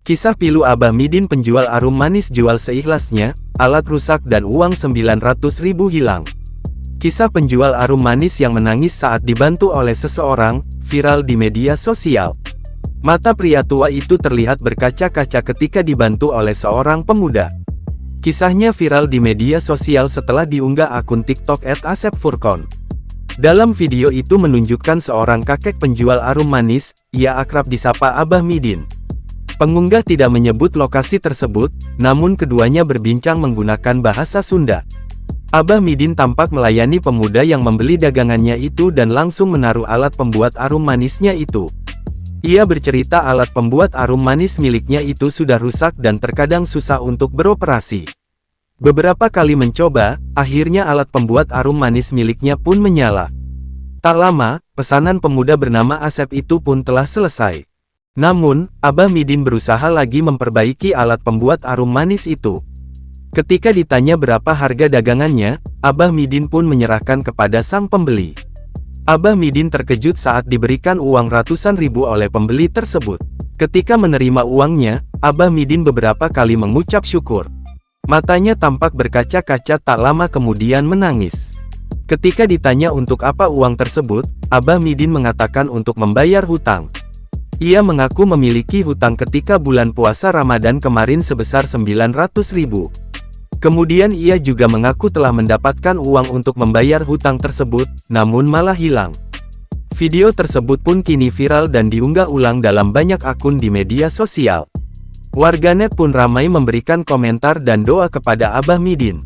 Kisah pilu Abah Midin, penjual arum manis jual seikhlasnya, alat rusak dan uang 900.000 hilang. Kisah penjual arum manis yang menangis saat dibantu oleh seseorang, viral di media sosial. Mata pria tua itu terlihat berkaca-kaca ketika dibantu oleh seorang pemuda. Kisahnya viral di media sosial setelah diunggah akun TikTok @asepfurkon. Dalam video itu menunjukkan seorang kakek penjual arum manis, ia akrab disapa Abah Midin. Pengunggah tidak menyebut lokasi tersebut, namun keduanya berbincang menggunakan bahasa Sunda. Abah Midin tampak melayani pemuda yang membeli dagangannya itu dan langsung menaruh alat pembuat arum manisnya itu. Ia bercerita alat pembuat arum manis miliknya itu sudah rusak dan terkadang susah untuk beroperasi. Beberapa kali mencoba, akhirnya alat pembuat arum manis miliknya pun menyala. Tak lama, pesanan pemuda bernama Asep itu pun telah selesai. Namun, Abah Midin berusaha lagi memperbaiki alat pembuat arum manis itu. Ketika ditanya berapa harga dagangannya, Abah Midin pun menyerahkan kepada sang pembeli. Abah Midin terkejut saat diberikan uang ratusan ribu oleh pembeli tersebut. Ketika menerima uangnya, Abah Midin beberapa kali mengucap syukur. Matanya tampak berkaca-kaca, tak lama kemudian menangis. Ketika ditanya untuk apa uang tersebut, Abah Midin mengatakan untuk membayar hutang. Ia mengaku memiliki hutang ketika bulan puasa Ramadan kemarin sebesar 900.000. Kemudian ia juga mengaku telah mendapatkan uang untuk membayar hutang tersebut, namun malah hilang. Video tersebut pun kini viral dan diunggah ulang dalam banyak akun di media sosial. Warganet pun ramai memberikan komentar dan doa kepada Abah Midin.